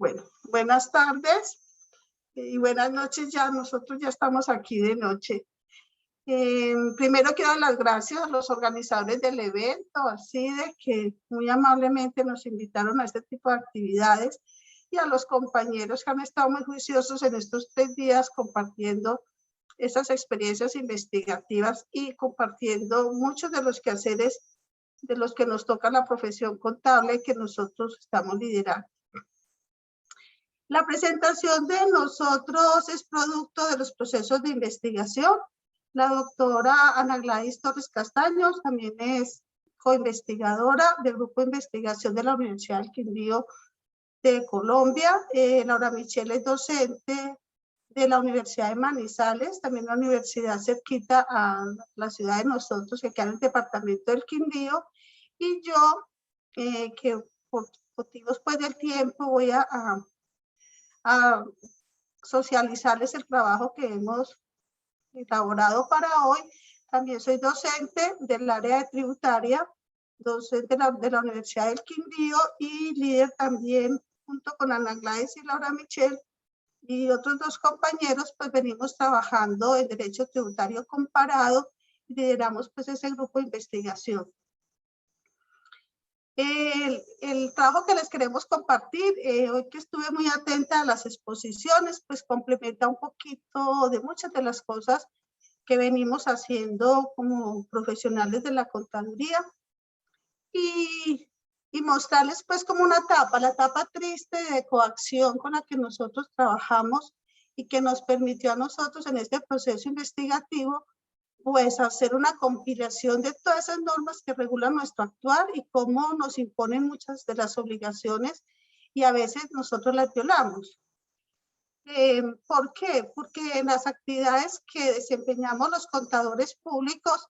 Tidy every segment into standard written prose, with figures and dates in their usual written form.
Bueno, buenas tardes y buenas noches ya. Nosotros ya estamos aquí de noche. Primero quiero dar las gracias a los organizadores del evento, así de que muy amablemente nos invitaron a este tipo de actividades, y a los compañeros que han estado muy juiciosos en estos 3 días compartiendo esas experiencias investigativas y compartiendo muchos de los quehaceres de los que nos toca la profesión contable que nosotros estamos liderando. La presentación de nosotros es producto de los procesos de investigación. La doctora Ana Gladys Torres Castaños también es coinvestigadora del Grupo de Investigación de la Universidad del Quindío de Colombia. Laura Michelle es docente de la Universidad de Manizales, también una universidad cerquita a la ciudad de nosotros, que queda en el departamento del Quindío. Y yo, que por motivos pues del tiempo voy a socializarles el trabajo que hemos elaborado para hoy. También soy docente del área de tributaria, docente de la Universidad del Quindío y líder también, junto con Ana Gladys y Laura Michelle y otros 2 compañeros, pues venimos trabajando en Derecho Tributario Comparado y lideramos pues ese grupo de investigación. El trabajo que les queremos compartir, hoy que estuve muy atenta a las exposiciones, pues complementa un poquito de muchas de las cosas que venimos haciendo como profesionales de la contaduría, y mostrarles pues como una etapa, la etapa triste de coacción con la que nosotros trabajamos y que nos permitió a nosotros en este proceso investigativo pues hacer una compilación de todas esas normas que regulan nuestro actuar y cómo nos imponen muchas de las obligaciones y a veces nosotros las violamos. ¿Por qué? Porque en las actividades que desempeñamos los contadores públicos,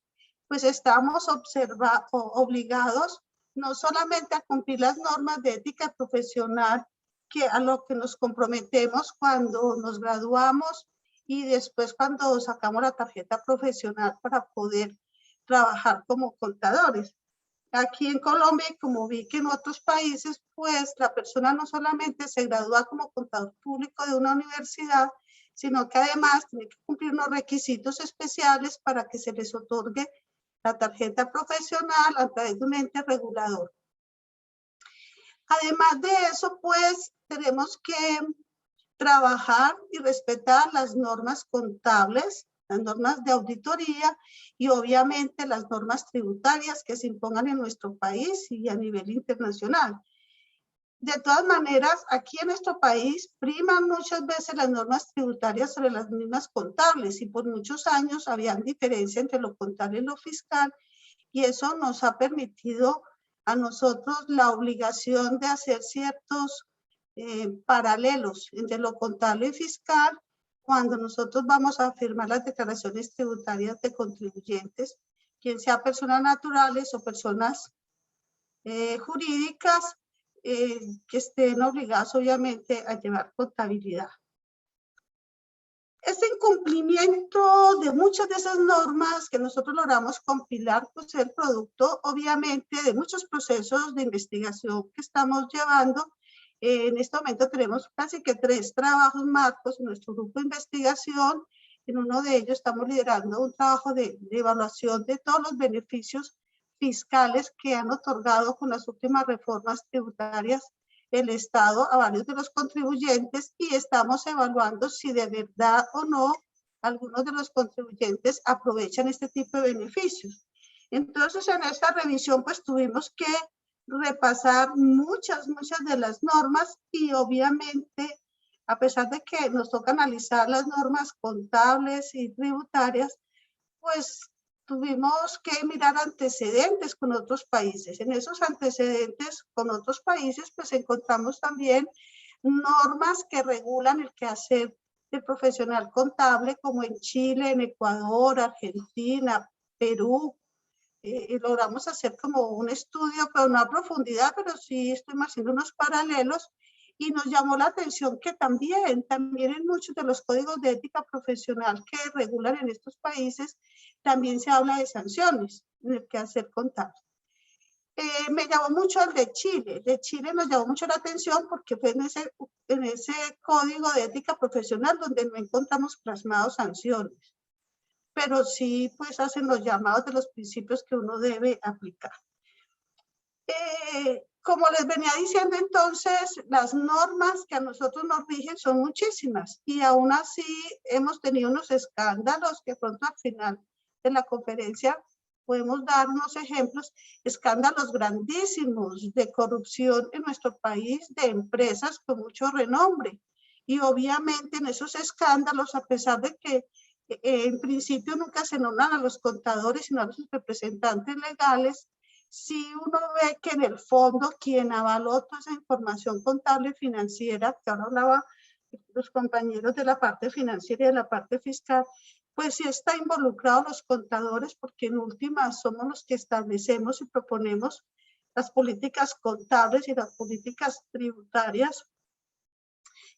pues estamos obligados no solamente a cumplir las normas de ética profesional a lo que nos comprometemos cuando nos graduamos y después cuando sacamos la tarjeta profesional para poder trabajar como contadores. Aquí en Colombia, como vi que en otros países, pues la persona no solamente se gradúa como contador público de una universidad, sino que además tiene que cumplir unos requisitos especiales para que se les otorgue la tarjeta profesional a través de un ente regulador. Además de eso, pues tenemos que trabajar y respetar las normas contables, las normas de auditoría y obviamente las normas tributarias que se impongan en nuestro país y a nivel internacional. De todas maneras, aquí en nuestro país priman muchas veces las normas tributarias sobre las mismas contables y por muchos años había diferencia entre lo contable y lo fiscal, y eso nos ha permitido a nosotros la obligación de hacer ciertos paralelos entre lo contable y fiscal cuando nosotros vamos a firmar las declaraciones tributarias de contribuyentes, quien sea personas naturales o personas jurídicas que estén obligadas obviamente a llevar contabilidad. Este incumplimiento de muchas de esas normas que nosotros logramos compilar, pues es el producto obviamente de muchos procesos de investigación que estamos llevando. En este momento tenemos casi que 3 trabajos marcos en nuestro grupo de investigación. En uno de ellos estamos liderando un trabajo de evaluación de todos los beneficios fiscales que han otorgado con las últimas reformas tributarias el Estado a varios de los contribuyentes, y estamos evaluando si de verdad o no algunos de los contribuyentes aprovechan este tipo de beneficios. Entonces, en esta revisión, pues tuvimos que repasar muchas de las normas y obviamente, a pesar de que nos toca analizar las normas contables y tributarias, pues tuvimos que mirar antecedentes con otros países. En esos antecedentes con otros países, pues encontramos también normas que regulan el quehacer del profesional contable, como en Chile, en Ecuador, Argentina, Perú. Logramos hacer como un estudio, pero no a profundidad, pero sí estuvimos haciendo unos paralelos, y nos llamó la atención que también en muchos de los códigos de ética profesional que regulan en estos países, también se habla de sanciones en el quehacer contable. Me llamó mucho el de Chile. De Chile nos llamó mucho la atención porque fue en ese código de ética profesional donde no encontramos plasmados sanciones, pero sí pues hacen los llamados de los principios que uno debe aplicar. Como les venía diciendo entonces, las normas que a nosotros nos rigen son muchísimas y aún así hemos tenido unos escándalos que pronto al final de la conferencia podemos dar unos ejemplos, escándalos grandísimos de corrupción en nuestro país, de empresas con mucho renombre. Y obviamente en esos escándalos, a pesar de que en principio nunca se nombran a los contadores, sino a los representantes legales, si uno ve que en el fondo quien avaló toda esa información contable y financiera, que ahora hablaba los compañeros de la parte financiera y de la parte fiscal, pues sí está involucrado los contadores, porque en últimas somos los que establecemos y proponemos las políticas contables y las políticas tributarias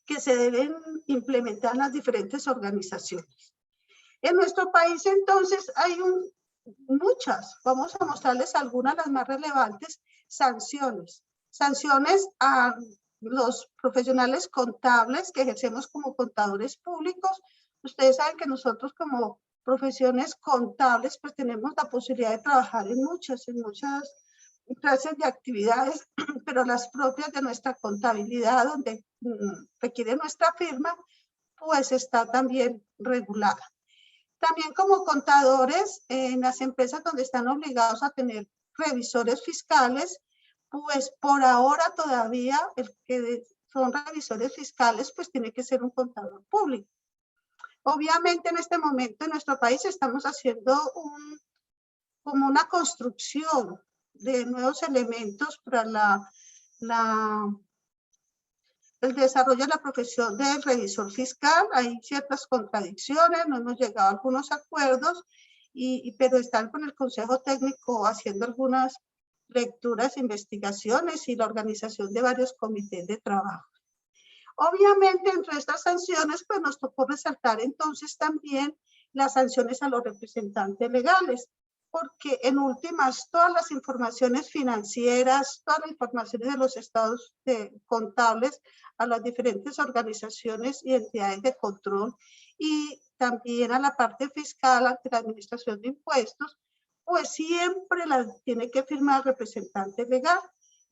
que se deben implementar en las diferentes organizaciones. En nuestro país entonces hay muchas, vamos a mostrarles algunas, las más relevantes, sanciones. Sanciones a los profesionales contables que ejercemos como contadores públicos. Ustedes saben que nosotros como profesiones contables pues tenemos la posibilidad de trabajar en muchas clases de actividades, pero las propias de nuestra contabilidad, donde requiere nuestra firma, pues está también regulada. También como contadores en las empresas donde están obligados a tener revisores fiscales, pues por ahora todavía el que son revisores fiscales pues tiene que ser un contador público. Obviamente en este momento en nuestro país estamos haciendo como una construcción de nuevos elementos para el desarrollo de la profesión del revisor fiscal. Hay ciertas contradicciones, no hemos llegado a algunos acuerdos, pero están con el Consejo Técnico haciendo algunas lecturas, investigaciones y la organización de varios comités de trabajo. Obviamente, entre estas sanciones, pues nos tocó resaltar entonces también las sanciones a los representantes legales, porque en últimas todas las informaciones financieras, todas las informaciones de los estados contables a las diferentes organizaciones y entidades de control y también a la parte fiscal ante la administración de impuestos, pues siempre las tiene que firmar el representante legal.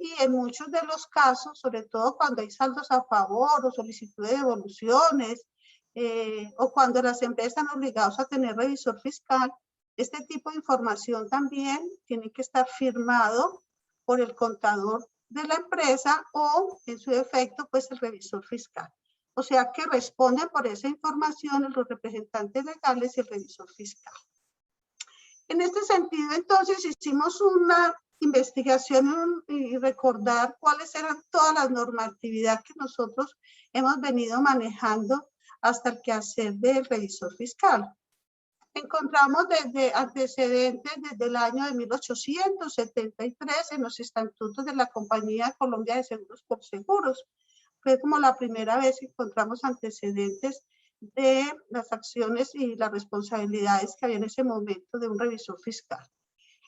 Y en muchos de los casos, sobre todo cuando hay saldos a favor o solicitud de devoluciones, o cuando las empresas están obligadas a tener revisor fiscal, este tipo de información también tiene que estar firmado por el contador de la empresa o, en su defecto, pues el revisor fiscal. O sea que responden por esa información los representantes legales y el revisor fiscal. En este sentido, entonces, hicimos una investigación y recordar cuáles eran todas las normatividades que nosotros hemos venido manejando hasta el quehacer del revisor fiscal. Encontramos desde antecedentes desde el año de 1873 en los estatutos de la Compañía Colombia de Seguros por Seguros. Fue como la primera vez que encontramos antecedentes de las acciones y las responsabilidades que había en ese momento de un revisor fiscal.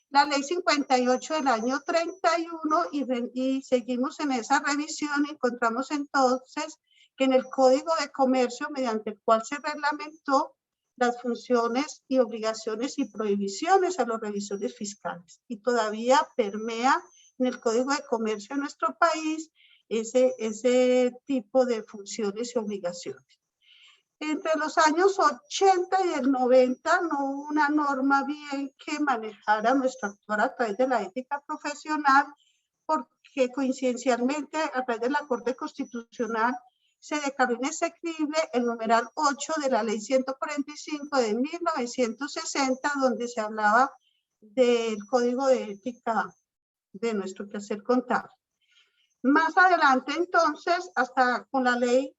La ley 58 del año 31 y seguimos en esa revisión y encontramos entonces que en el Código de Comercio, mediante el cual se reglamentó las funciones y obligaciones y prohibiciones a los revisores fiscales. Y todavía permea en el Código de Comercio de nuestro país ese tipo de funciones y obligaciones. Entre los años 80 y el 90 no hubo una norma bien que manejara nuestro actuar a través de la ética profesional, porque coincidencialmente a través de la Corte Constitucional se declaró inexequible el numeral 8 de la Ley 145 de 1960, donde se hablaba del Código de Ética de nuestro quehacer contable. Más adelante, entonces, hasta con la Ley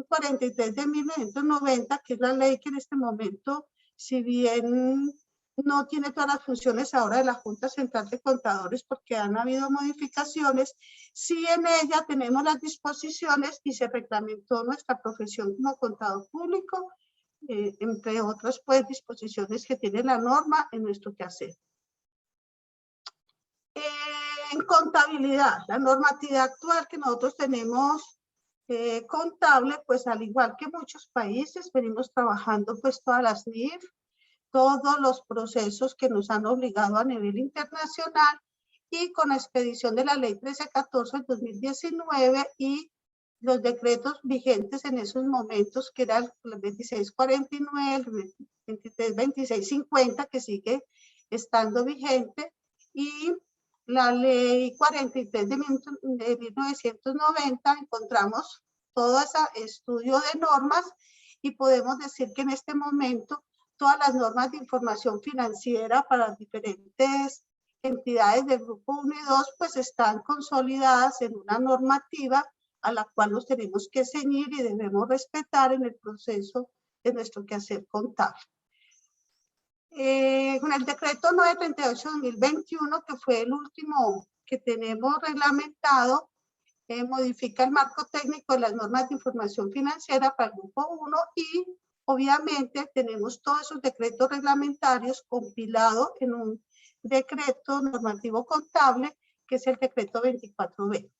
43 de 1990, que es la ley que en este momento, si bien no tiene todas las funciones ahora de la Junta Central de Contadores porque han habido modificaciones, sí en ella tenemos las disposiciones y se reglamentó nuestra profesión como contador público, entre otras pues disposiciones que tiene la norma en nuestro quehacer. En contabilidad, la normatividad actual que nosotros tenemos contable, pues al igual que muchos países, venimos trabajando pues todas las NIF, todos los procesos que nos han obligado a nivel internacional y con la expedición de la ley 1314 del 2019 y los decretos vigentes en esos momentos, que era el 2649, el 2650, que sigue estando vigente, y la ley 43 de 1990, encontramos todo ese estudio de normas y podemos decir que en este momento todas las normas de información financiera para diferentes entidades del grupo 1 y 2 pues están consolidadas en una normativa a la cual nos tenemos que ceñir y debemos respetar en el proceso de nuestro quehacer contable. Con el decreto 938-2021, que fue el último que tenemos reglamentado, modifica el marco técnico de las normas de información financiera para el grupo 1 y obviamente tenemos todos esos decretos reglamentarios compilados en un decreto normativo contable, que es el decreto 2420.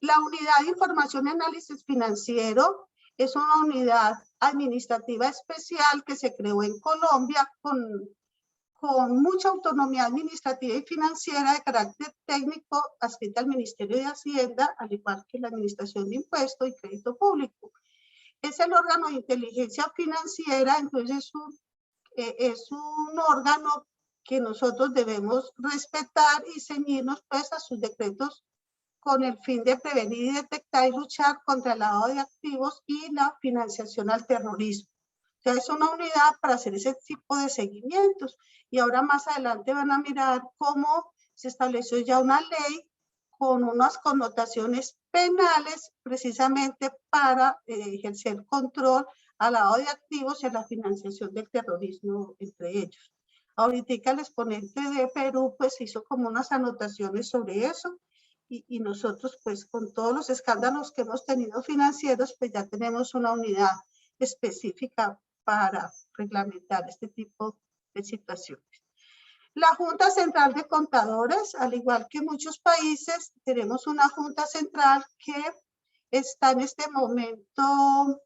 La unidad de información y análisis financiero es una unidad administrativa especial que se creó en Colombia con mucha autonomía administrativa y financiera de carácter técnico adscrita al Ministerio de Hacienda, al igual que la Administración de Impuestos y Crédito Público. Es el órgano de inteligencia financiera, entonces es un órgano que nosotros debemos respetar y ceñirnos pues a sus decretos con el fin de prevenir y detectar y luchar contra el lavado de activos y la financiación al terrorismo. O sea, es una unidad para hacer ese tipo de seguimientos. Y ahora más adelante van a mirar cómo se estableció ya una ley con unas connotaciones penales precisamente para ejercer control al lavado de activos y a la financiación del terrorismo entre ellos. Ahorita el exponente de Perú pues hizo como unas anotaciones sobre eso y nosotros pues con todos los escándalos que hemos tenido financieros pues ya tenemos una unidad específica para reglamentar este tipo de situaciones. La Junta Central de Contadores, al igual que muchos países, tenemos una Junta Central que está en este momento,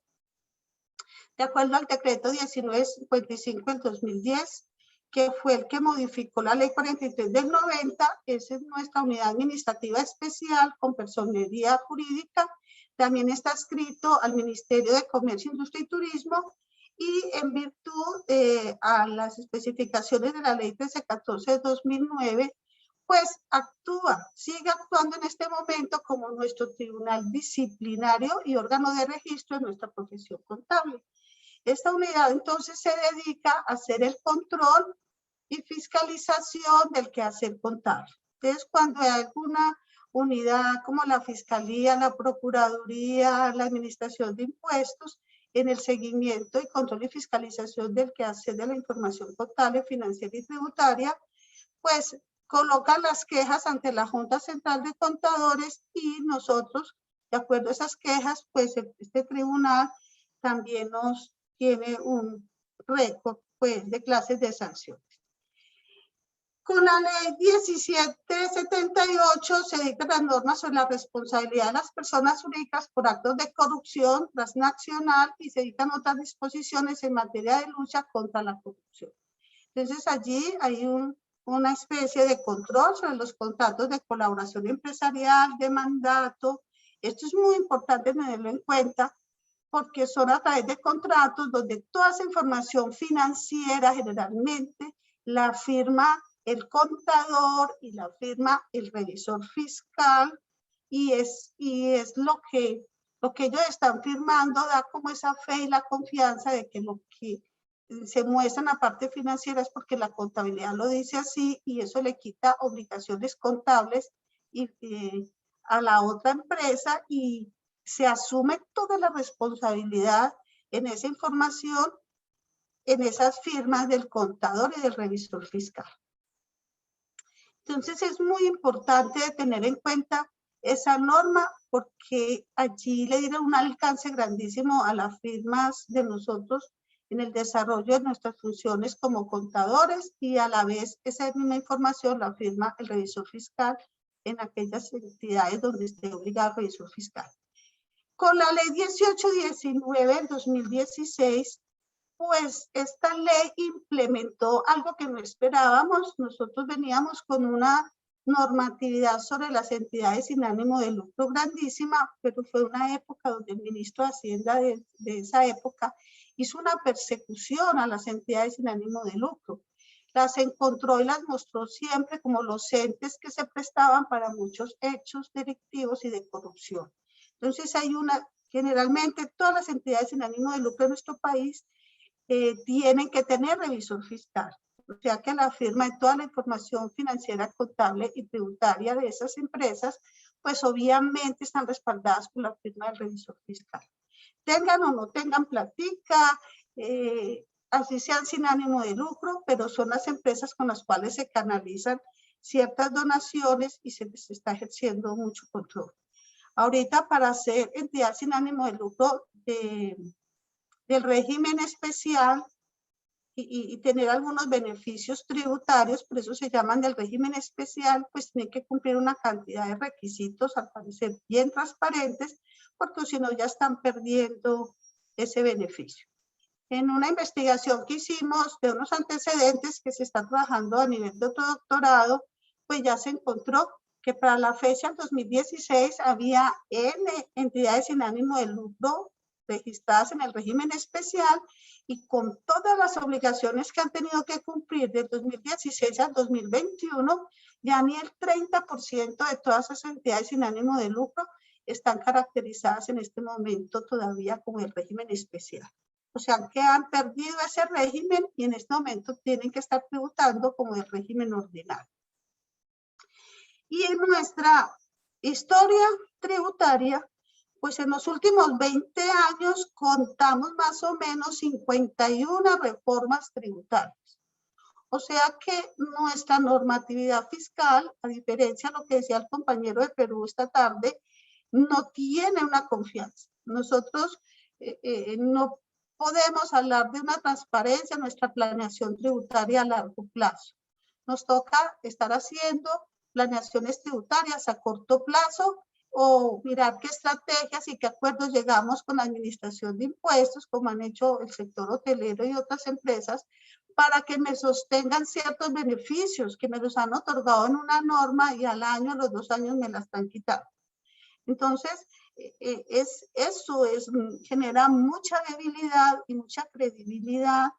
de acuerdo al decreto 1955 del 2010, que fue el que modificó la ley 43 del 90, esa es nuestra unidad administrativa especial con personería jurídica, también está adscrito al Ministerio de Comercio, Industria y Turismo, y en virtud a las especificaciones de la ley 1314 de 2009, pues sigue actuando en este momento como nuestro tribunal disciplinario y órgano de registro de nuestra profesión contable. Esta unidad entonces se dedica a hacer el control y fiscalización del quehacer contable. Entonces, cuando hay alguna unidad como la Fiscalía, la Procuraduría, la Administración de Impuestos, en el seguimiento y control y fiscalización del quehacer de la información contable, financiera y tributaria, pues colocan las quejas ante la Junta Central de Contadores y nosotros, de acuerdo a esas quejas, pues este tribunal también nos tiene un récord pues, de clases de sanciones. Con la ley 1778 se dictan las normas sobre la responsabilidad de las personas jurídicas por actos de corrupción transnacional y se dictan otras disposiciones en materia de lucha contra la corrupción. Entonces allí hay una especie de control sobre los contratos de colaboración empresarial, de mandato. Esto es muy importante tenerlo en cuenta porque son a través de contratos donde toda esa información financiera generalmente la firma el contador y la firma el revisor fiscal y es lo que ellos están firmando da como esa fe y la confianza de que lo que se muestra en la parte financiera es porque la contabilidad lo dice así y eso le quita obligaciones contables a la otra empresa y se asume toda la responsabilidad en esa información, en esas firmas del contador y del revisor fiscal. Entonces es muy importante tener en cuenta esa norma porque allí le dieron un alcance grandísimo a las firmas de nosotros en el desarrollo de nuestras funciones como contadores, y a la vez esa misma información la firma el revisor fiscal en aquellas entidades donde esté obligado el revisor fiscal. Con la ley 1819 del 2016, pues esta ley implementó algo que no esperábamos. Nosotros veníamos con una normatividad sobre las entidades sin ánimo de lucro grandísima, pero fue una época donde el ministro de Hacienda de esa época hizo una persecución a las entidades sin ánimo de lucro. Las encontró y las mostró siempre como los entes que se prestaban para muchos hechos delictivos y de corrupción. Entonces generalmente todas las entidades sin ánimo de lucro en nuestro país tienen que tener revisor fiscal. O sea que la firma de toda la información financiera, contable y tributaria de esas empresas, pues obviamente están respaldadas por la firma del revisor fiscal. Tengan o no tengan platica, así sean sin ánimo de lucro, pero son las empresas con las cuales se canalizan ciertas donaciones y se les está ejerciendo mucho control. Ahorita, para ser entidad sin ánimo de lucro del régimen especial y tener algunos beneficios tributarios, por eso se llaman del régimen especial, pues tienen que cumplir una cantidad de requisitos, al parecer bien transparentes, porque si no ya están perdiendo ese beneficio. En una investigación que hicimos de unos antecedentes que se están trabajando a nivel de otro doctorado, pues ya se encontró que para la fecha del 2016 había N entidades sin ánimo de lucro registradas en el régimen especial, y con todas las obligaciones que han tenido que cumplir del 2016 al 2021, ya ni el 30% de todas esas entidades sin ánimo de lucro están caracterizadas en este momento todavía como el régimen especial. O sea, que han perdido ese régimen y en este momento tienen que estar tributando como el régimen ordinario. Y en nuestra historia tributaria, pues en los últimos 20 años contamos más o menos 51 reformas tributarias. O sea que nuestra normatividad fiscal, a diferencia de lo que decía el compañero de Perú esta tarde, no tiene una confianza. Nosotros no podemos hablar de una transparencia en nuestra planeación tributaria a largo plazo. Nos toca estar haciendo planeaciones tributarias a corto plazo, o mirar qué estrategias y qué acuerdos llegamos con la administración de impuestos, como han hecho el sector hotelero y otras empresas, para que me sostengan ciertos beneficios que me los han otorgado en una norma y al año, a los 2 años me la están quitando. Entonces, genera mucha debilidad y mucha credibilidad.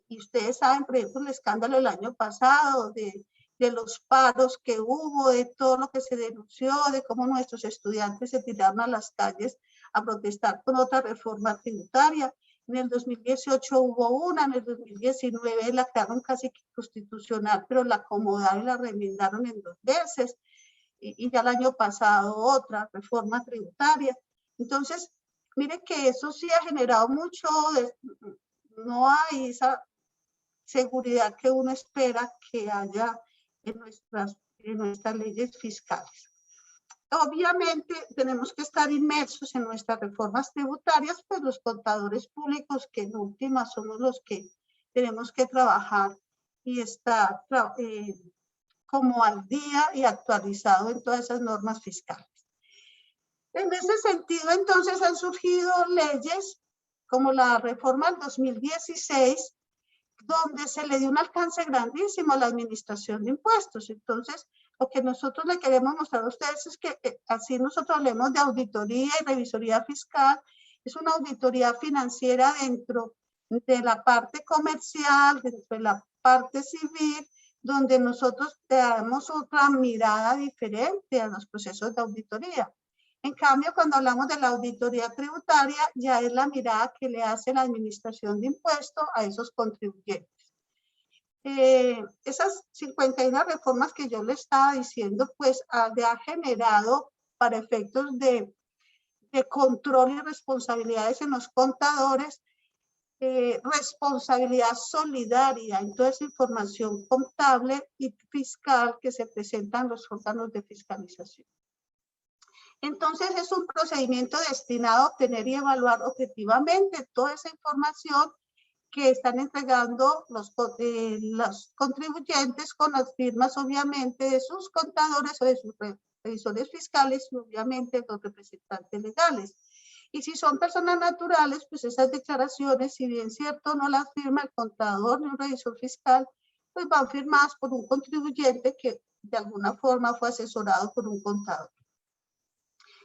Y ustedes saben, por ejemplo, el escándalo del año pasado de los paros que hubo, de todo lo que se denunció, de cómo nuestros estudiantes se tiraron a las calles a protestar con otra reforma tributaria. En el 2018 hubo una, en el 2019 la crearon casi constitucional, pero la acomodaron y la reenmendaron en 2 veces. Y ya el año pasado otra reforma tributaria. Entonces, mire que eso sí ha generado mucho, no hay esa seguridad que uno espera que haya en nuestras leyes fiscales. Obviamente tenemos que estar inmersos en nuestras reformas tributarias, pues los contadores públicos, que en última somos los que tenemos que trabajar y estar como al día y actualizado en todas esas normas fiscales. En ese sentido, entonces, han surgido leyes como la reforma del 2016, donde se le dio un alcance grandísimo a la administración de impuestos. Entonces, lo que nosotros le queremos mostrar a ustedes es que así nosotros hablemos de auditoría y revisoría fiscal, es una auditoría financiera dentro de la parte comercial, dentro de la parte civil, donde nosotros damos otra mirada diferente a los procesos de auditoría. En cambio, cuando hablamos de la auditoría tributaria, ya es la mirada que le hace la administración de impuestos a esos contribuyentes. Esas 51 reformas que yo le estaba diciendo, pues ha generado para efectos de control y responsabilidades en los contadores, responsabilidad solidaria en toda esa información contable y fiscal que se presenta en los órganos de fiscalización. Entonces, es un procedimiento destinado a obtener y evaluar objetivamente toda esa información que están entregando los contribuyentes con las firmas, obviamente, de sus contadores o de sus revisores fiscales y, obviamente, los representantes legales. Y si son personas naturales, pues esas declaraciones, si bien cierto, no las firma el contador ni un revisor fiscal, pues van firmadas por un contribuyente que de alguna forma fue asesorado por un contador.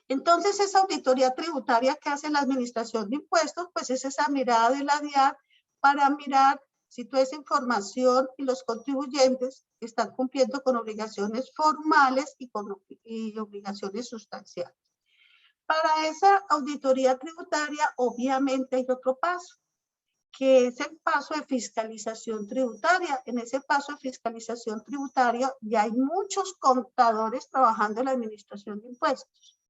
Entonces, esa auditoría tributaria que hace la Administración de Impuestos, pues es esa mirada de la DIAN para mirar si toda esa información y los contribuyentes están cumpliendo con obligaciones formales y obligaciones sustanciales. Para esa auditoría tributaria, obviamente hay otro paso, que es el paso de fiscalización tributaria. En ese paso de fiscalización tributaria ya hay muchos contadores trabajando en la Administración de Impuestos.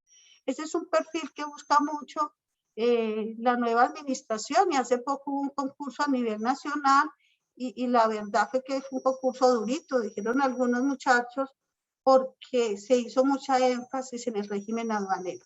Ese es un perfil que busca mucho la nueva administración, y hace poco hubo un concurso a nivel nacional y la verdad fue que fue un concurso durito, dijeron algunos muchachos, porque se hizo mucha énfasis en el régimen aduanero.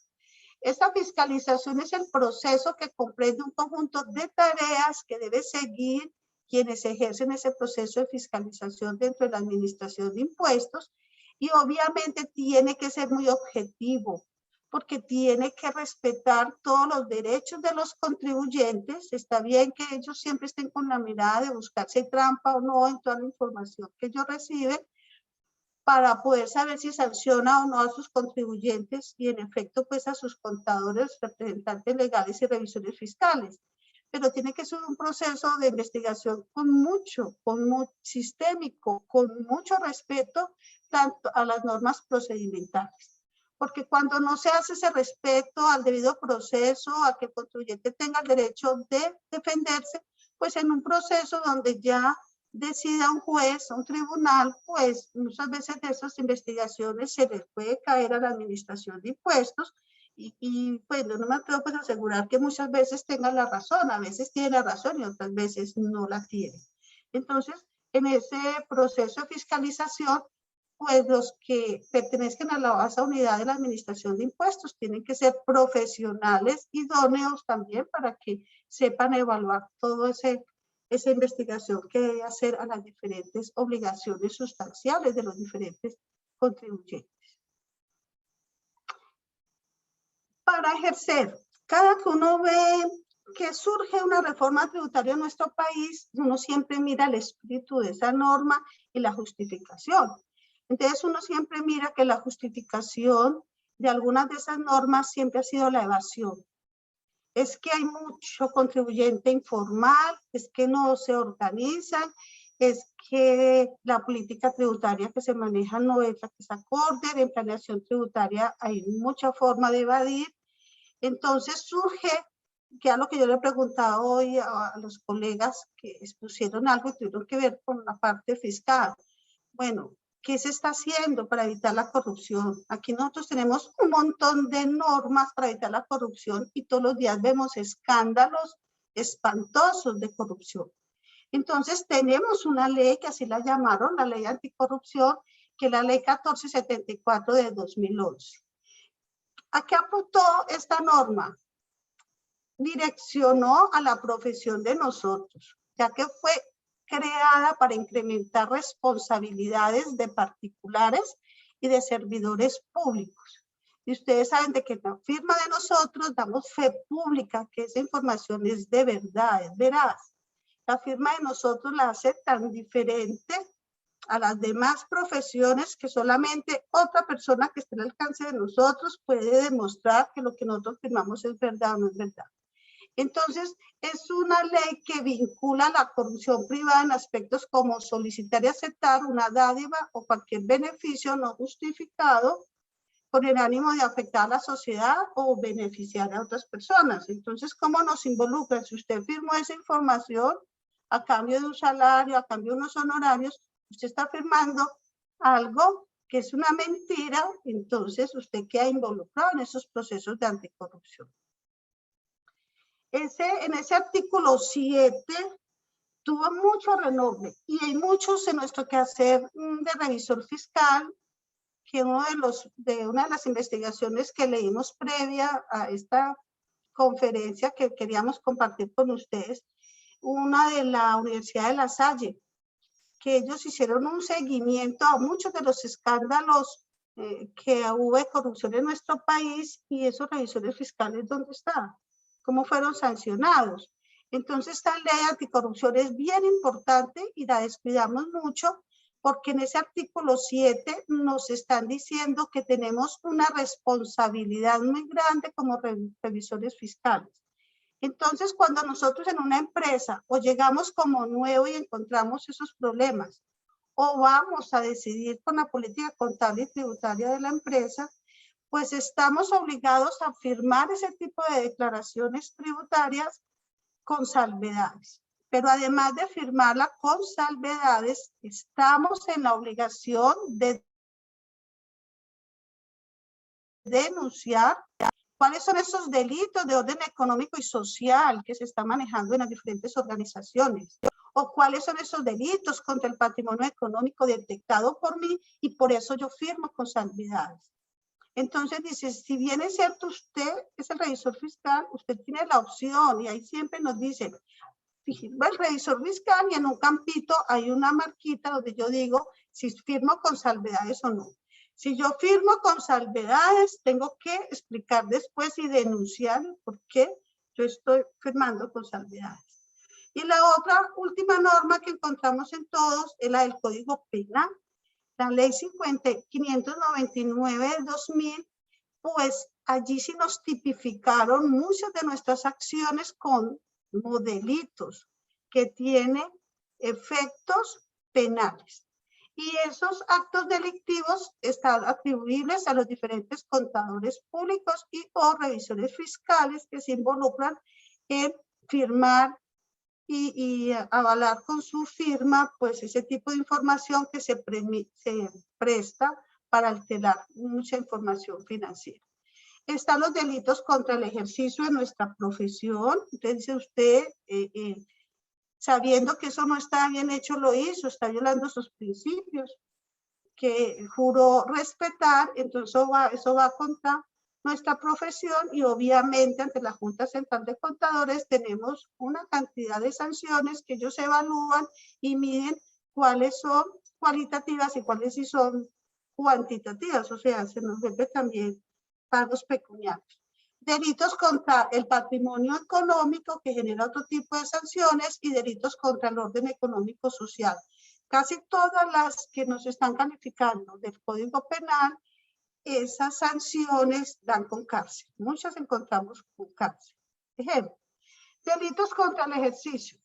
Esta fiscalización es el proceso que comprende un conjunto de tareas que debe seguir quienes ejercen ese proceso de fiscalización dentro de la Administración de Impuestos, y obviamente tiene que ser muy objetivo, porque tiene que respetar todos los derechos de los contribuyentes. Está bien que ellos siempre estén con la mirada de buscar si hay trampa o no en toda la información que ellos reciben, para poder saber si sanciona o no a sus contribuyentes y en efecto pues a sus contadores, representantes legales y revisores fiscales. Pero tiene que ser un proceso de investigación sistémico, con mucho respeto tanto a las normas procedimentales. Porque cuando no se hace ese respeto al debido proceso, a que el contribuyente tenga el derecho de defenderse, pues en un proceso donde ya decida un juez, un tribunal, pues muchas veces de esas investigaciones se les puede caer a la Administración de Impuestos y pues no me puedo pues asegurar que muchas veces tenga la razón, a veces tiene la razón y otras veces no la tiene. Entonces, en ese proceso de fiscalización, pues los que pertenezcan a la base unidad de la Administración de Impuestos tienen que ser profesionales idóneos también para que sepan evaluar todo esa investigación que debe hacer a las diferentes obligaciones sustanciales de los diferentes contribuyentes. Para ejercer, cada que uno ve que surge una reforma tributaria en nuestro país, uno siempre mira el espíritu de esa norma y la justificación. Entonces uno siempre mira que la justificación de algunas de esas normas siempre ha sido la evasión. Es que hay mucho contribuyente informal, es que no se organizan, es que la política tributaria que se maneja no es la que es acorde, en planeación tributaria hay mucha forma de evadir. Entonces surge, que a lo que yo le he preguntado hoy a los colegas que expusieron algo y tuvieron que ver con la parte fiscal. Bueno, ¿qué se está haciendo para evitar la corrupción? Aquí nosotros tenemos un montón de normas para evitar la corrupción y todos los días vemos escándalos espantosos de corrupción. Entonces tenemos una ley que así la llamaron, la ley anticorrupción, que es la ley 1474 de 2011. ¿A qué apuntó esta norma? Direccionó a la profesión de nosotros, ya que fue creada para incrementar responsabilidades de particulares y de servidores públicos. Y ustedes saben de que la firma de nosotros damos fe pública, que esa información es de verdad, es veraz. La firma de nosotros la hace tan diferente a las demás profesiones que solamente otra persona que esté al alcance de nosotros puede demostrar que lo que nosotros firmamos es verdad o no es verdad. Entonces, es una ley que vincula la corrupción privada en aspectos como solicitar y aceptar una dádiva o cualquier beneficio no justificado con el ánimo de afectar a la sociedad o beneficiar a otras personas. Entonces, ¿cómo nos involucra? Si usted firmó esa información a cambio de un salario, a cambio de unos honorarios, usted está firmando algo que es una mentira, entonces usted queda involucrado en esos procesos de anticorrupción. En ese artículo 7 tuvo mucho renombre y hay muchos en nuestro quehacer de revisor fiscal que una de las investigaciones que leímos previa a esta conferencia que queríamos compartir con ustedes una de la Universidad de La Salle, que ellos hicieron un seguimiento a muchos de los escándalos que hubo de corrupción en nuestro país, y esos revisores fiscales, ¿dónde están? ¿Cómo fueron sancionados? Entonces, esta ley anticorrupción es bien importante y la descuidamos mucho, porque en ese artículo 7 nos están diciendo que tenemos una responsabilidad muy grande como revisores fiscales. Entonces, cuando nosotros en una empresa o llegamos como nuevo y encontramos esos problemas, o vamos a decidir con la política contable y tributaria de la empresa, pues estamos obligados a firmar ese tipo de declaraciones tributarias con salvedades. Pero además de firmarla con salvedades, estamos en la obligación de denunciar cuáles son esos delitos de orden económico y social que se están manejando en las diferentes organizaciones, o cuáles son esos delitos contra el patrimonio económico detectado por mí, y por eso yo firmo con salvedades. Entonces dice, si bien es cierto usted es el revisor fiscal, usted tiene la opción, y ahí siempre nos dicen, firma el revisor fiscal, y en un campito hay una marquita donde yo digo si firmo con salvedades o no. Si yo firmo con salvedades, tengo que explicar después y denunciar por qué yo estoy firmando con salvedades. Y la otra última norma que encontramos en todos es la del Código Penal. La ley 599 del 2000, pues allí sí nos tipificaron muchas de nuestras acciones con delitos que tienen efectos penales. Y esos actos delictivos están atribuibles a los diferentes contadores públicos y o revisores fiscales que se involucran en firmar y avalar con su firma pues ese tipo de información que se presta para alterar mucha información financiera. Están los delitos contra el ejercicio de nuestra profesión. Entonces dice usted, sabiendo que eso no está bien hecho, lo hizo, está violando sus principios que juró respetar, entonces eso va contra nuestra profesión, y obviamente ante la Junta Central de Contadores tenemos una cantidad de sanciones que ellos evalúan y miden cuáles son cualitativas y cuáles sí son cuantitativas, o sea, se nos vuelve también pagos pecuniarios. Delitos contra el patrimonio económico, que genera otro tipo de sanciones, y delitos contra el orden económico social. Casi todas las que nos están calificando del Código Penal, esas sanciones dan con cárcel. Muchas encontramos con cárcel. Ejemplo, delitos contra el ejercicio.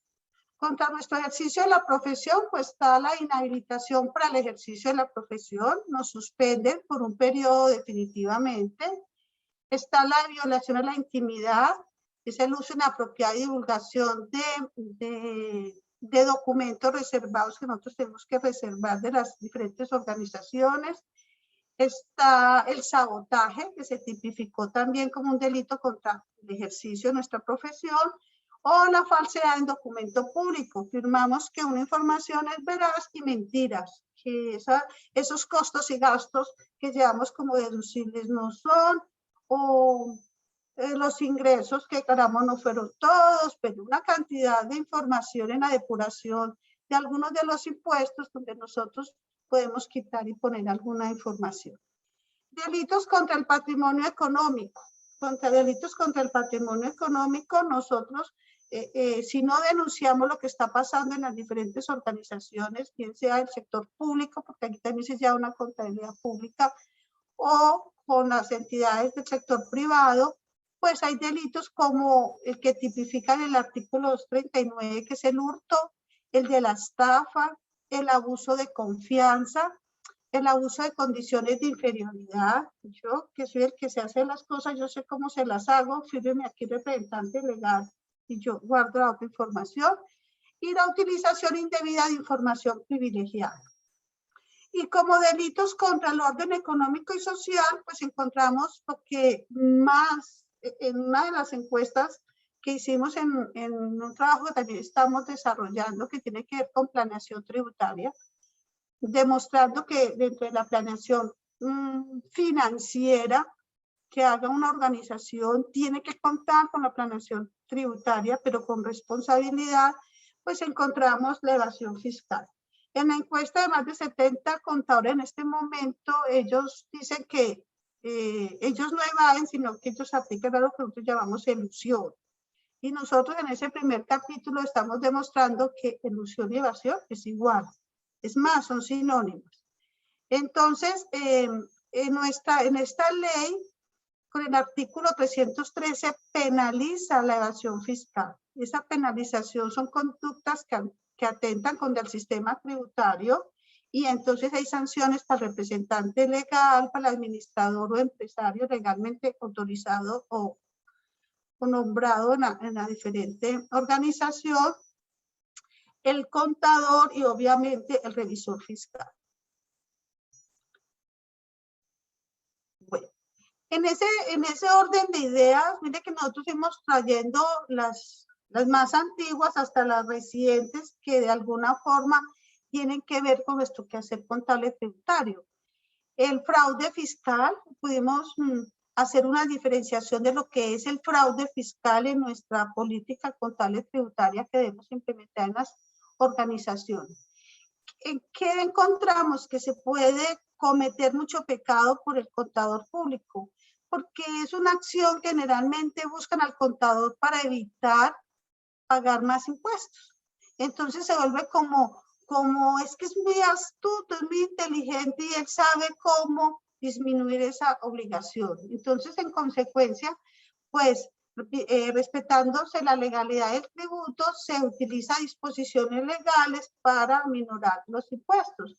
Contra nuestro ejercicio de la profesión, pues está la inhabilitación para el ejercicio de la profesión, nos suspenden por un periodo definitivamente. Está la violación a la intimidad, es el uso inapropiado y divulgación de documentos reservados que nosotros tenemos que reservar de las diferentes organizaciones. Está el sabotaje, que se tipificó también como un delito contra el ejercicio de nuestra profesión, o la falsedad en documento público. Firmamos que una información es veraz y mentiras, que esos costos y gastos que llevamos como deducibles no son, o los ingresos que declaramos no fueron todos, pero una cantidad de información en la depuración de algunos de los impuestos donde nosotros podemos quitar y poner alguna información. Delitos contra el patrimonio económico. Contra delitos contra el patrimonio económico, nosotros, si no denunciamos lo que está pasando en las diferentes organizaciones, bien sea el sector público, porque aquí también se lleva una contabilidad pública, o con las entidades del sector privado, pues hay delitos como el que tipifican el artículo 239, que es el hurto, el de la estafa, el abuso de confianza, el abuso de condiciones de inferioridad. Yo, que soy el que se hace las cosas, yo sé cómo se las hago, fírmeme aquí representante legal y yo guardo la otra información. Y la utilización indebida de información privilegiada. Y como delitos contra el orden económico y social, pues encontramos lo que más, en una de las encuestas que hicimos en un trabajo que también estamos desarrollando, que tiene que ver con planeación tributaria, demostrando que dentro de la planeación financiera que haga una organización tiene que contar con la planeación tributaria, pero con responsabilidad, pues encontramos la evasión fiscal. En la encuesta de más de 70 contadores en este momento, ellos dicen que ellos no evaden, sino que ellos aplican a lo que nosotros llamamos elusión. Y nosotros en ese primer capítulo estamos demostrando que elusión y evasión es igual. Es más, son sinónimos. Entonces, en esta ley, con el artículo 313, penaliza la evasión fiscal. Esa penalización son conductas que atentan contra el sistema tributario, y entonces hay sanciones para el representante legal, para el administrador o empresario legalmente autorizado o nombrado en la diferente organización, el contador y obviamente el revisor fiscal. Bueno, en ese orden de ideas, mire que nosotros fuimos trayendo las más antiguas hasta las recientes, que de alguna forma tienen que ver con nuestro quehacer contable tributario. El fraude fiscal, pudimos hacer una diferenciación de lo que es el fraude fiscal en nuestra política contable tributaria que debemos implementar en las organizaciones. ¿En qué encontramos? Que se puede cometer mucho pecado por el contador público, porque es una acción que generalmente buscan al contador para evitar pagar más impuestos. Entonces se vuelve como es que es muy astuto, es muy inteligente y él sabe cómo disminuir esa obligación. Entonces, en consecuencia, pues, respetándose la legalidad del tributo, se utiliza disposiciones legales para minorar los impuestos.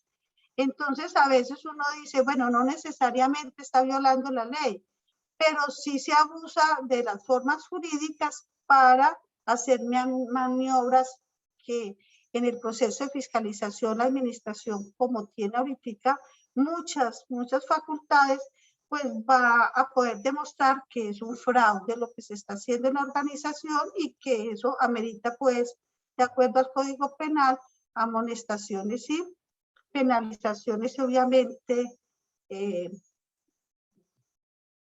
Entonces, a veces uno dice, bueno, no necesariamente está violando la ley, pero sí se abusa de las formas jurídicas para hacer maniobras que en el proceso de fiscalización la administración, como tiene ahorita muchas facultades, pues va a poder demostrar que es un fraude lo que se está haciendo en la organización y que eso amerita, pues, de acuerdo al Código Penal, amonestaciones y penalizaciones, obviamente,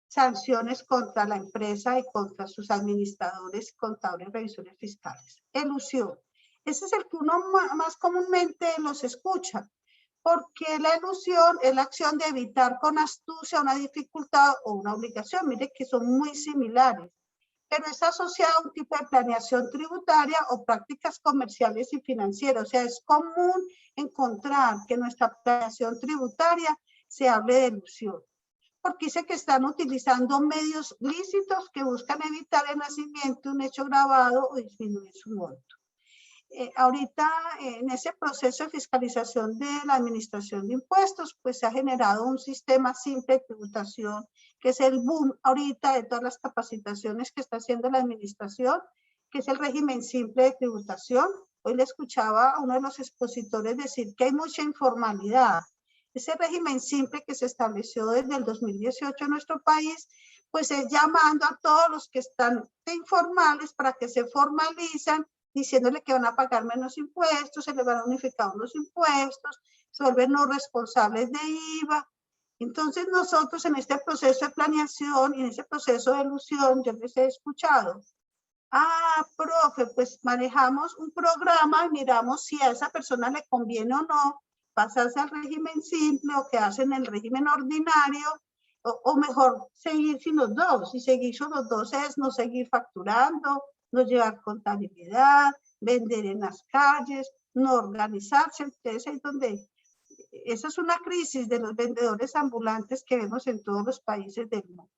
sanciones contra la empresa y contra sus administradores, contadores, revisores fiscales. Elusión. Ese es el que uno más comúnmente los escucha, porque la elusión es la acción de evitar con astucia una dificultad o una obligación. Mire que son muy similares, pero es asociado a un tipo de planeación tributaria o prácticas comerciales y financieras. O sea, es común encontrar que en nuestra planeación tributaria se hable de elusión, porque dice que están utilizando medios lícitos que buscan evitar el nacimiento de un hecho grabado o disminuir su monto. Ahorita en ese proceso de fiscalización de la administración de impuestos, pues se ha generado un sistema simple de tributación, que es el boom ahorita de todas las capacitaciones que está haciendo la administración, que es el régimen simple de tributación. Hoy le escuchaba a uno de los expositores decir que hay mucha informalidad. Ese régimen simple que se estableció desde el 2018 en nuestro país, pues es llamando a todos los que están informales para que se formalicen, diciéndole que van a pagar menos impuestos, se les van a unificar los impuestos, se vuelven no responsables de IVA. Entonces nosotros en este proceso de planeación y en ese proceso de elusión, yo les he escuchado, profe, pues manejamos un programa y miramos si a esa persona le conviene o no pasarse al régimen simple o quedarse en el régimen ordinario, o mejor seguir sin los dos. Y seguir sin los dos es no seguir facturando, no llevar contabilidad, vender en las calles, no organizarse. Entonces es donde esa es una crisis de los vendedores ambulantes que vemos en todos los países del mundo.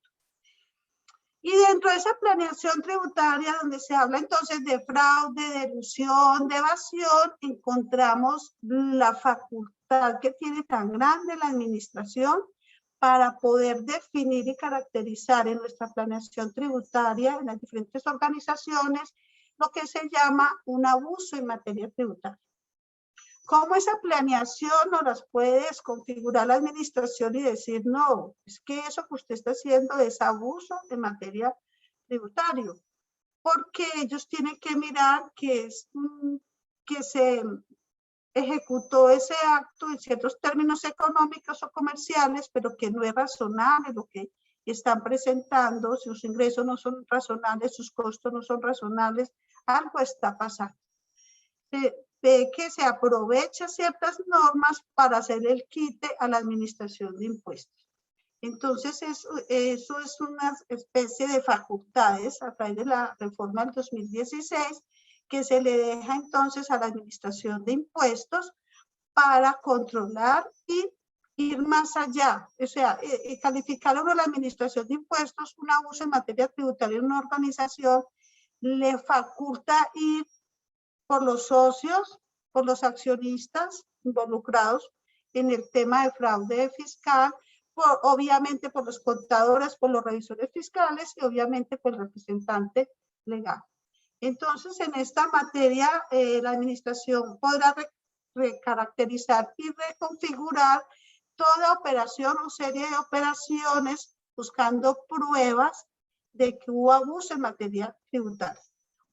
Y dentro de esa planeación tributaria, donde se habla entonces de fraude, de elusión, de evasión, encontramos la facultad que tiene tan grande la administración para poder definir y caracterizar en nuestra planeación tributaria, en las diferentes organizaciones, lo que se llama un abuso en materia tributaria. ¿Cómo esa planeación no las puede desconfigurar la administración y decir, no, es que eso que usted está haciendo es abuso en materia tributaria? Porque ellos tienen que mirar que se ejecutó ese acto en ciertos términos económicos o comerciales, pero que no es razonable lo que están presentando, sus ingresos no son razonables, sus costos no son razonables, algo está pasando. ve que se aprovecha ciertas normas para hacer el quite a la administración de impuestos. Entonces, eso es una especie de facultades a través de la reforma del 2016 que se le deja entonces a la administración de impuestos para controlar y ir más allá. O sea, calificar a la administración de impuestos un abuso en materia tributaria en una organización le faculta ir por los socios, por los accionistas involucrados en el tema de fraude fiscal, obviamente por los contadores, por los revisores fiscales y obviamente por el representante legal. Entonces, en esta materia, la administración podrá recaracterizar y reconfigurar toda operación o serie de operaciones buscando pruebas de que hubo abuso en materia tributaria.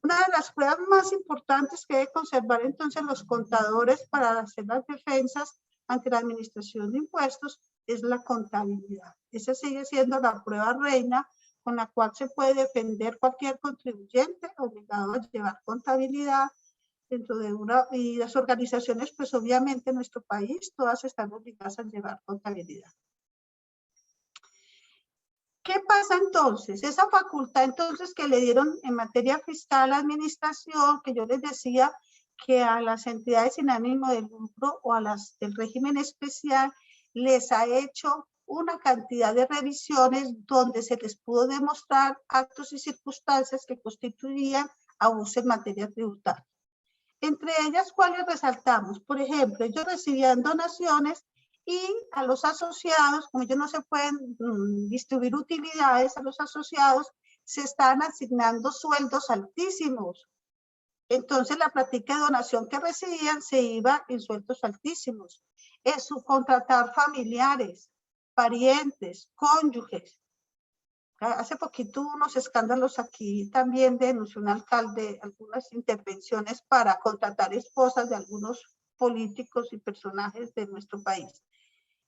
Una de las pruebas más importantes que debe conservar entonces los contadores para hacer las defensas ante la administración de impuestos es la contabilidad. Esa sigue siendo la prueba reina con la cual se puede defender cualquier contribuyente obligado a llevar contabilidad dentro de y las organizaciones, pues obviamente en nuestro país todas están obligadas a llevar contabilidad. ¿Qué pasa entonces? Esa facultad entonces que le dieron en materia fiscal a la administración, que yo les decía que a las entidades sin ánimo de lucro o a las del régimen especial les ha hecho una cantidad de revisiones donde se les pudo demostrar actos y circunstancias que constituirían abuso en materia tributaria. Entre ellas, ¿cuáles resaltamos? Por ejemplo, ellos recibían donaciones y a los asociados, como ellos no se pueden distribuir utilidades a los asociados, se están asignando sueldos altísimos. Entonces, la práctica de donación que recibían se iba en sueldos altísimos. Es subcontratar familiares, parientes, cónyuges. Hace poquito hubo unos escándalos aquí también denunció un alcalde algunas intervenciones para contratar esposas de algunos políticos y personajes de nuestro país.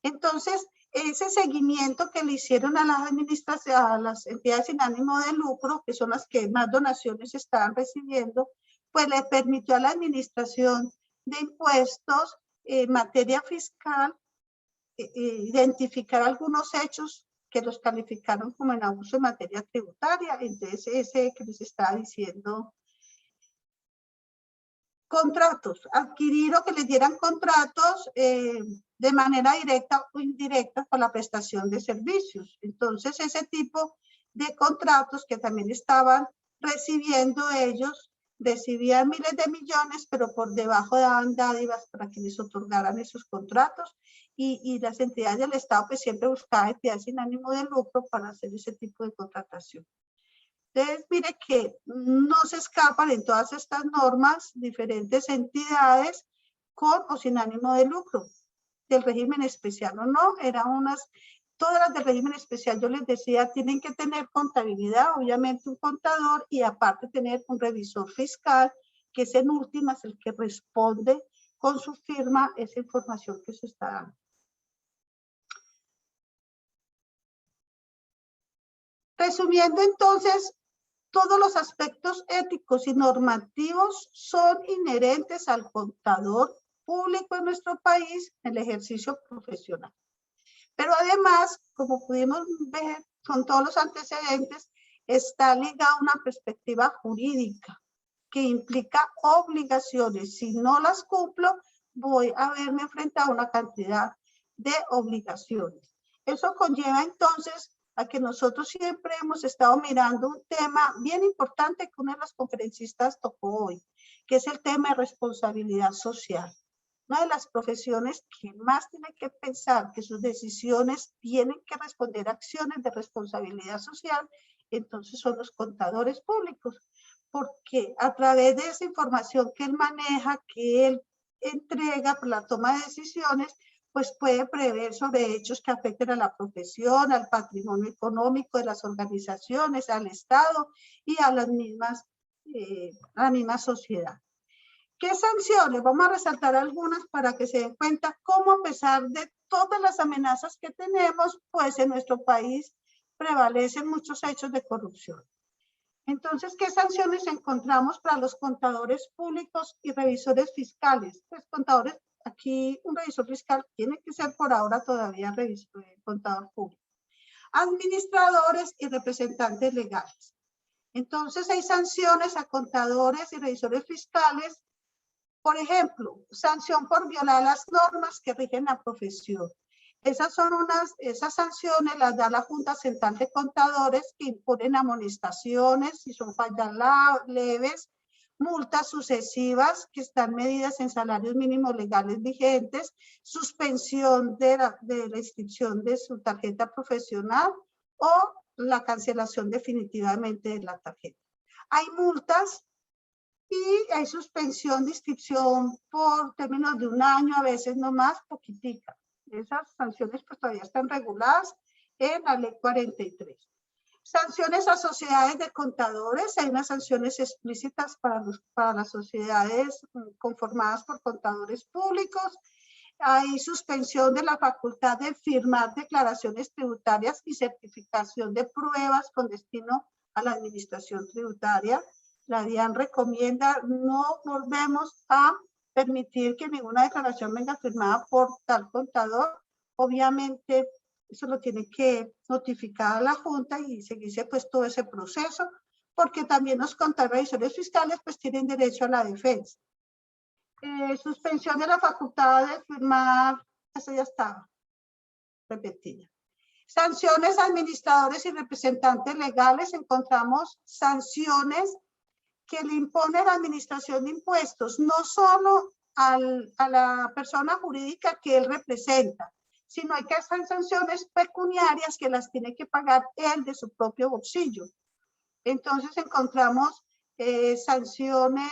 Entonces, ese seguimiento que le hicieron a las administraciones, a las entidades sin ánimo de lucro, que son las que más donaciones estaban recibiendo, pues le permitió a la administración de impuestos en materia fiscal identificar algunos hechos que los calificaron como en abuso en materia tributaria. Entonces, ese que les estaba diciendo, contratos, adquirir o que les dieran contratos de manera directa o indirecta por la prestación de servicios. Entonces, ese tipo de contratos que también estaban recibiendo ellos, recibían miles de millones, pero por debajo daban dádivas para que les otorgaran esos contratos y las entidades del Estado pues siempre buscaban entidades sin ánimo de lucro para hacer ese tipo de contratación. Entonces, mire que no se escapan en todas estas normas diferentes entidades con o sin ánimo de lucro, del régimen especial o no, todas las del régimen especial, yo les decía, tienen que tener contabilidad, obviamente un contador y aparte tener un revisor fiscal, que es en últimas el que responde con su firma esa información que se está dando. Resumiendo entonces, todos los aspectos éticos y normativos son inherentes al contador público en nuestro país en el ejercicio profesional. Pero además, como pudimos ver con todos los antecedentes, está ligada a una perspectiva jurídica que implica obligaciones. Si no las cumplo, voy a verme frente a una cantidad de obligaciones. Eso conlleva entonces a que nosotros siempre hemos estado mirando un tema bien importante que uno de los conferencistas tocó hoy, que es el tema de responsabilidad social. Una de las profesiones que más tiene que pensar que sus decisiones tienen que responder a acciones de responsabilidad social, entonces son los contadores públicos, porque a través de esa información que él maneja, que él entrega por la toma de decisiones, pues puede prever sobre hechos que afecten a la profesión, al patrimonio económico de las organizaciones, al Estado y a la misma sociedad. ¿Qué sanciones? Vamos a resaltar algunas para que se den cuenta cómo a pesar de todas las amenazas que tenemos, pues en nuestro país prevalecen muchos hechos de corrupción. Entonces, ¿qué sanciones encontramos para los contadores públicos y revisores fiscales? Pues contadores, aquí un revisor fiscal tiene que ser por ahora todavía contador público. Administradores y representantes legales. Entonces, hay sanciones a contadores y revisores fiscales. Por ejemplo, sanción por violar las normas que rigen la profesión. Esas sanciones las da la Junta Central de Contadores, que imponen amonestaciones si son faltas leves, multas sucesivas que están medidas en salarios mínimos legales vigentes, suspensión de la inscripción de su tarjeta profesional o la cancelación definitivamente de la tarjeta. Hay multas y hay suspensión de inscripción por términos de un año, a veces no más, poquitica. Esas sanciones pues todavía están reguladas en la ley 43. Sanciones a sociedades de contadores. Hay unas sanciones explícitas para las sociedades conformadas por contadores públicos. Hay suspensión de la facultad de firmar declaraciones tributarias y certificación de pruebas con destino a la administración tributaria. La DIAN recomienda no volvemos a permitir que ninguna declaración venga firmada por tal contador. Obviamente, eso lo tiene que notificar a la Junta y seguirse pues todo ese proceso, porque también los contadores fiscales pues tienen derecho a la defensa. Suspensión de la facultad de firmar, eso ya estaba repetida. Sanciones a administradores y representantes legales. Encontramos sanciones que le impone la administración de impuestos, no solo a la persona jurídica que él representa, sino hay que hacer sanciones pecuniarias que las tiene que pagar él de su propio bolsillo. Entonces encontramos sanciones.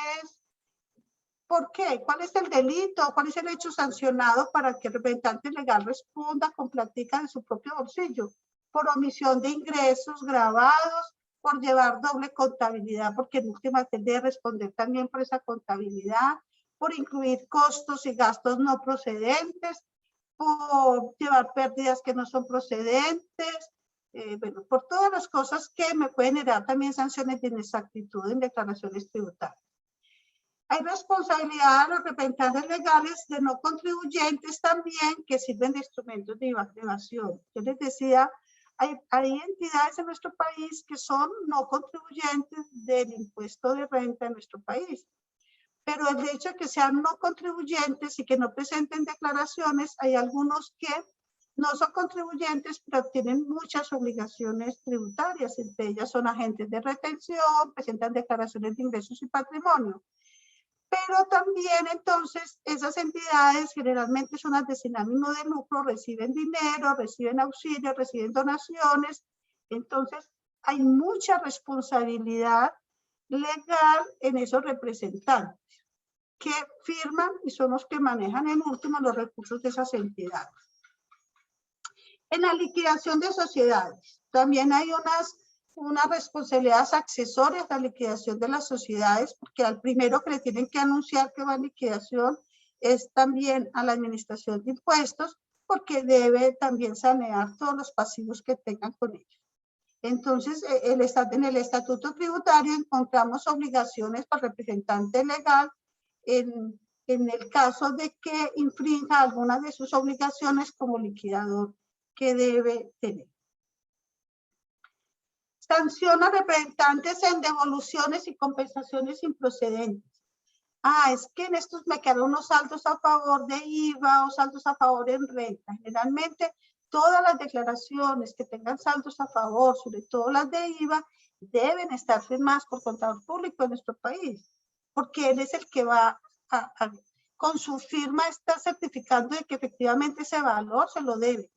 ¿Por qué? ¿Cuál es el delito? ¿Cuál es el hecho sancionado para que el representante legal responda con plática de su propio bolsillo? Por omisión de ingresos gravados, por llevar doble contabilidad, porque en última él debe responder también por esa contabilidad, por incluir costos y gastos no procedentes, por llevar pérdidas que no son procedentes, bueno, por todas las cosas que me pueden generar también sanciones de inexactitud en declaraciones tributarias. Hay responsabilidad de los representantes legales de no contribuyentes también que sirven de instrumentos de evasión. Yo les decía, hay entidades en nuestro país que son no contribuyentes del impuesto de renta en nuestro país. Pero el hecho de que sean no contribuyentes y que no presenten declaraciones, hay algunos que no son contribuyentes, pero tienen muchas obligaciones tributarias. Entre ellas son agentes de retención, presentan declaraciones de ingresos y patrimonio. Pero también entonces esas entidades generalmente son las de sin ánimo de lucro, reciben dinero, reciben auxilio, reciben donaciones. Entonces hay mucha responsabilidad legal en esos representantes que firman y son los que manejan en último los recursos de esas entidades. En la liquidación de sociedades también hay unas responsabilidades accesorias a la liquidación de las sociedades, porque al primero que le tienen que anunciar que va a liquidación es también a la administración de impuestos, porque debe también sanear todos los pasivos que tengan con ellos. Entonces, en el estatuto tributario encontramos obligaciones para el representante legal en el caso de que infrinja alguna de sus obligaciones como liquidador que debe tener. Sanciona representantes en devoluciones y compensaciones improcedentes. Es que en estos me quedaron unos saldos a favor de IVA o saldos a favor en renta. Generalmente, todas las declaraciones que tengan saldos a favor, sobre todo las de IVA, deben estar firmadas por contador público en nuestro país, porque él es el que va con su firma está certificando de que efectivamente ese valor se lo debe.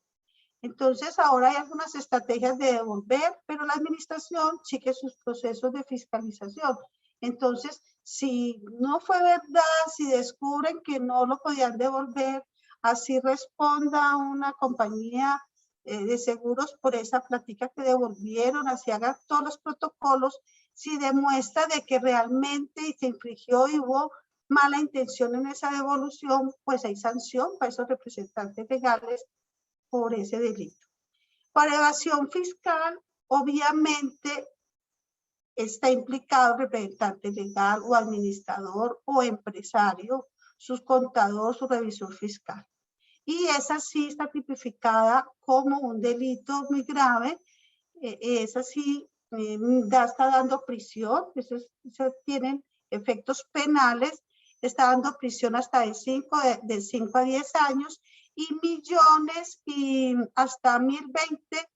Entonces, ahora hay algunas estrategias de devolver, pero la administración sigue sus procesos de fiscalización. Entonces, si no fue verdad, si descubren que no lo podían devolver, así responda una compañía de seguros por esa plática que devolvieron, así haga todos los protocolos, si demuestra de que realmente se infringió y hubo mala intención en esa devolución, pues hay sanción para esos representantes legales por ese delito. Para evasión fiscal, obviamente, está implicado representante legal o administrador o empresario, su contador, su revisor fiscal. Y esa sí está tipificada como un delito muy grave, esa sí está dando prisión, eso tienen efectos penales, está dando prisión hasta de 5 a 10 años y millones y hasta 1020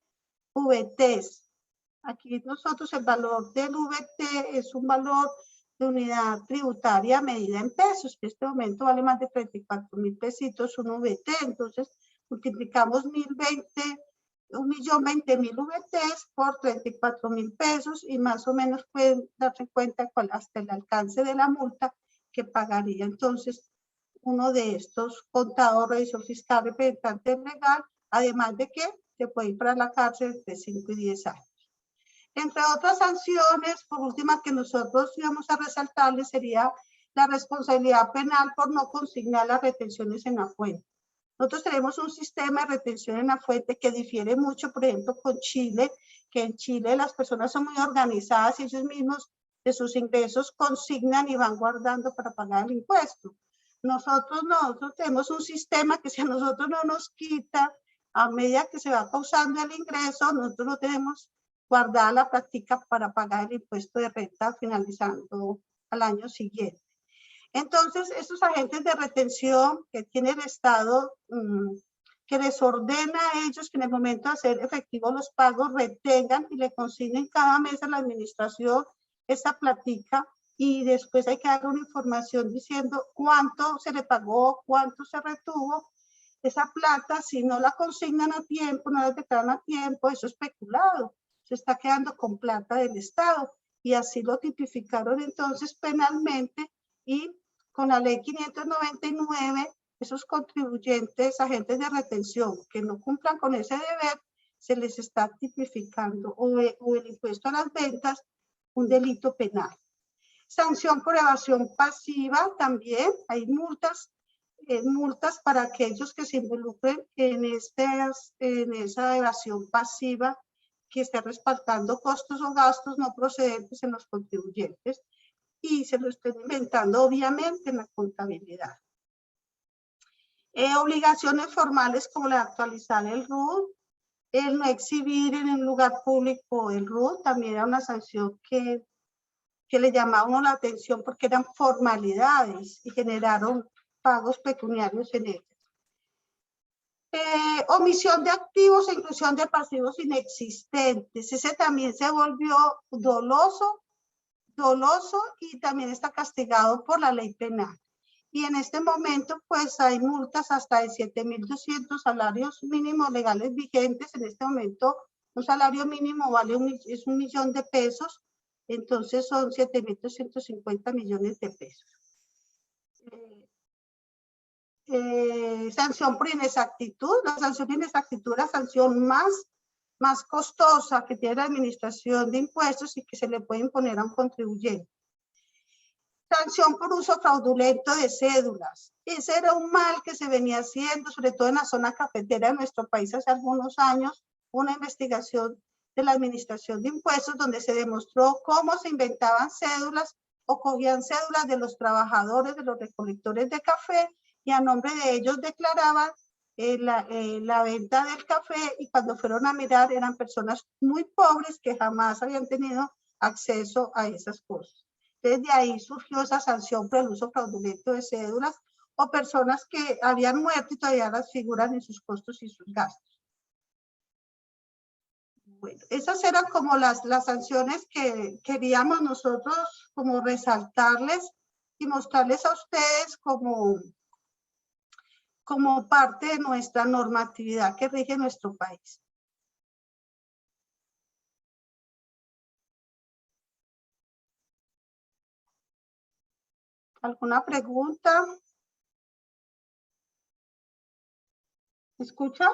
VTs. Aquí nosotros el valor del VT es un valor de unidad tributaria medida en pesos, que en este momento vale más de 34.000 pesitos un VT, entonces multiplicamos 1.020.000 VTs por 34.000 pesos y más o menos pueden darse cuenta cuál hasta el alcance de la multa que pagaría entonces uno de estos contador, revisor fiscal, representante legal, además de que se puede ir para la cárcel de 5 y 10 años. Entre otras sanciones, por última que nosotros íbamos a resaltarles sería la responsabilidad penal por no consignar las retenciones en la fuente. Nosotros tenemos un sistema de retención en la fuente que difiere mucho, por ejemplo, con Chile, que en Chile las personas son muy organizadas y ellos mismos de sus ingresos consignan y van guardando para pagar el impuesto. Nosotros tenemos un sistema que si a nosotros no nos quita a medida que se va causando el ingreso, nosotros no tenemos guardada la práctica para pagar el impuesto de renta finalizando al año siguiente. Entonces, esos agentes de retención que tiene el Estado, que les ordena a ellos que en el momento de hacer efectivos los pagos retengan y le consignen cada mes a la administración esa platica y después hay que dar una información diciendo cuánto se le pagó, cuánto se retuvo. Esa plata, si no la consignan a tiempo, no la declaran a tiempo, eso es peculado. Se está quedando con plata del Estado y así lo tipificaron entonces penalmente y con la ley 599 esos contribuyentes, agentes de retención que no cumplan con ese deber, se les está tipificando o el impuesto a las ventas un delito penal. Sanción por evasión pasiva también, hay multas para aquellos que se involucren en esa evasión pasiva que esté respaldando costos o gastos no procedentes en los contribuyentes y se lo estén inventando obviamente en la contabilidad. Obligaciones formales como la de actualizar el RUT, el no exhibir en un lugar público el RUT, también era una sanción que le llamaba a uno la atención porque eran formalidades y generaron pagos pecuniarios en ellas. Omisión de activos e inclusión de pasivos inexistentes. Ese también se volvió doloso y también está castigado por la ley penal. Y en este momento, pues hay multas hasta de 7.200 salarios mínimos legales vigentes. En este momento, un salario mínimo vale es 1 millón de pesos, entonces son 7.250 millones de pesos. Sanción por inexactitud. La sanción por inexactitud es la sanción más costosa que tiene la administración de impuestos y que se le puede imponer a un contribuyente. Sanción por uso fraudulento de cédulas. Ese era un mal que se venía haciendo, sobre todo en la zona cafetera de nuestro país hace algunos años, una investigación de la administración de impuestos donde se demostró cómo se inventaban cédulas o cogían cédulas de los trabajadores, de los recolectores de café y a nombre de ellos declaraban la venta del café y cuando fueron a mirar eran personas muy pobres que jamás habían tenido acceso a esas cosas. Entonces de ahí surgió esa sanción por el uso fraudulento de cédulas o personas que habían muerto y todavía las figuran en sus costos y sus gastos. Bueno, esas eran como las sanciones que queríamos nosotros como resaltarles y mostrarles a ustedes como parte de nuestra normatividad que rige nuestro país. ¿Alguna pregunta? ¿Me escucha?